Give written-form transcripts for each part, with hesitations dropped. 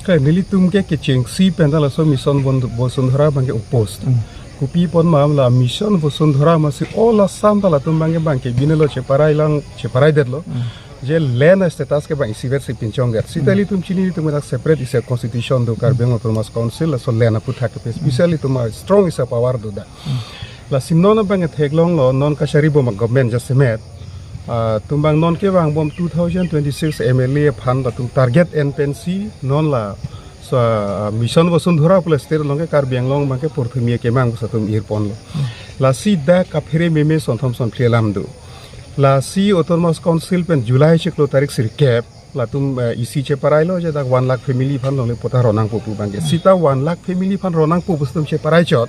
Kayak nilitum ke kecengsi pendala so mission Bosundhara bangke opposed. Kupi pon mam la mission Bosundhara masih olah sambala tum bangke bangke binelo ceparai deadlo. Je lena status ke bang isiver si pinchongat. Sitali tum chini tum nak separate isa constitution do karbeng autonomous council la so lena put hak pe especially tum strong isa power do da. La sinona bangke theglong lo non kashari bom government just met. Tumbang non ke bang bom 2026 MLA fund la tum target and pensi non la so mission Bosundhara plus state long ke karbeng long bangke Purthimi akemang sa tum irpon lo. La si da kaphere meme son thomson plelam do. La si autonomous council pen July cheklo tarik sirkep la tum isi ceparai lo je dak 1 lakh family fund long le pota ronang popu bangke sita 1 lakh family fund ronang popu stum ceparai chot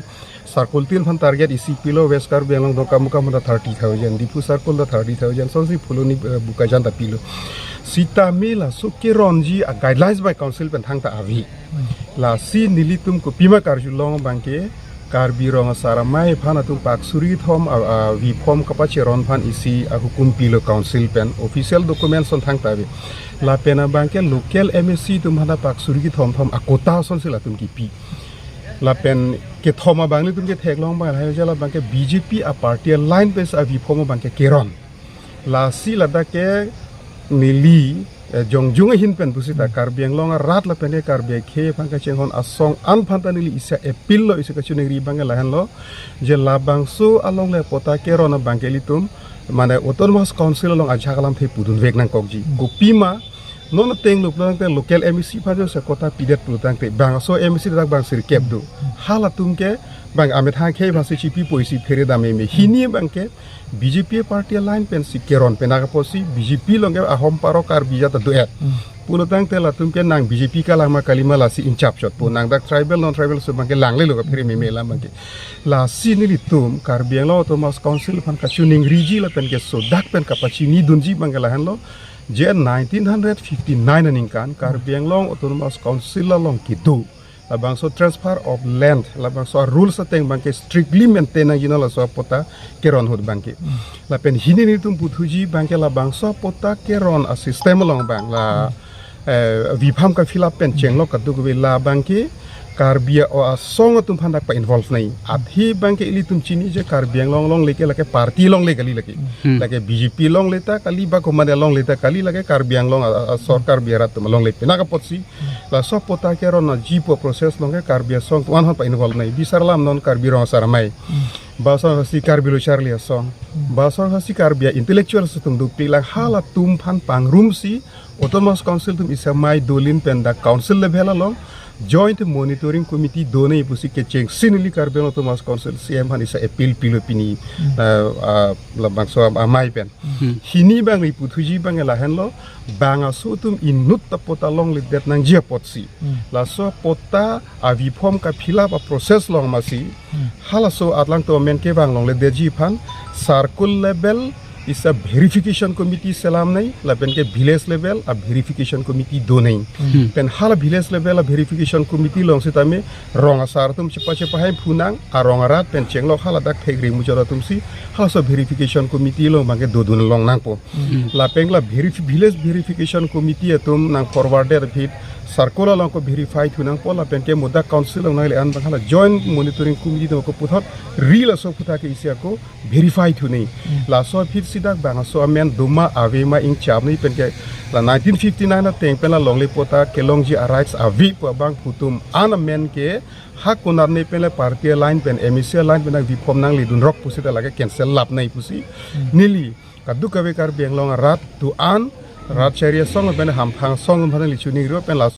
circle 3 fund target isi pilo west karbeng long doka muka munda 30,000 dipu circle da 30,000 sonsi fuloni buka janta pilo sita mela so keronji a guidelines by council pen thang ta avi la si nilitum ko pima karju long bangke karbi rong saramai phana tum pak suri thom vi form kapache ron phan isi hukum pilo council pen official documents on thang tabe la pena banke local MSC tum hana pak suri thom akota son sila tum ki pi la pen ke thoma bangli tum ke theklong ba ha jala banke BJP a party line base a vi form banke keron la si la da ke nili jongjung hin pen pusita karbiang long rat la pen karbe khe phangka chenghon asong an phantanili isa epillo isa ka chunengri bangga lahan lo je labang so alongle pota kerona bangkeli tum mane autonomous council long aja kalam the pudun vek nang kokji gopima non teng luk lang te local MEC phajo sa kota pidet putang te bang so MEC dak bang sir kep do hala tum ke bang amit ha khe bhase chipi poisi phere dame me hini bangke BJP party line pensi keron penaka posi BJP longe ahom paro kar bija ta duet punotang tela tumke nang BJP kalama kalima la si incap shot punang dak tribal non tribal so bangke langle lo ka phere me la bangke la si ni tum kar biang lo autonomous council pan ka chuning riji la pen ke so dak pen kapachini dunji bangela han lo je 1959 aning kan kar biang long autonomous council la long kidu labang so transfer of land labang so rules ateng bangke strictly maintain gina la so pota keron hod bangke la pen hini ni tum puthuji bangke labang so pota keron a system long bang la vipam ka fill up pen chenglo ka du la bangke karbia o song tum phandak pa involve nai athi bangke ili tum chini je karbiang long leke lake party long le kali lake lake BJP long leta kali ba ko mane long leta kali lake karbiang long sarkar biarat tum long le penaka potsi la so pota keron na jipo process long ke karbia song wan ha pa involve nai bisarlam non karbiro saramai basor hasi karbilo charlia song basor hasi karbia intellectual tum du pilang hala tum phan pang room si autonomous council tum isamai dolin penda council level long joint monitoring committee done pusi ke cheng sinili karbel autonomous council CM han isa appeal pilopini labang so amai pen hini bang ri puthuji bang la hen lo bang aso tum inut ta pota long le det nang jia potsi la so pota avi form ka fill up a process long masi hala so atlang to men ke bang long le de ji phan circle level is a verification committee selam nai la pen ke village level a verification committee do nai pen hala village level a verification committee long sitame ronga sar tum chepa hai phunang a ronga rat pen chenglo hala dak thegri mujara tum si hala so verification committee long bange do dun long nang po la pen la village verification committee atum nang forwarded bit circular long ko verify thunang pola pen ke muda council long nai an bangala joint monitoring committee do ko puthot real so putha ke isia ko verify thunai la so fit sidak bang so amen duma avema ing chap ni pen ke la 1959 na teng pen la long le pota ke longji rights avi pa bang putum an men ke hak kunar ne pen la party line pen MEC line pen vi pom nang li dun rock pusita la ke cancel lap nai pusi nili kadu ka be kar beng long rat tu an rat cheria song pen ham phang song phan li chuni ro pen la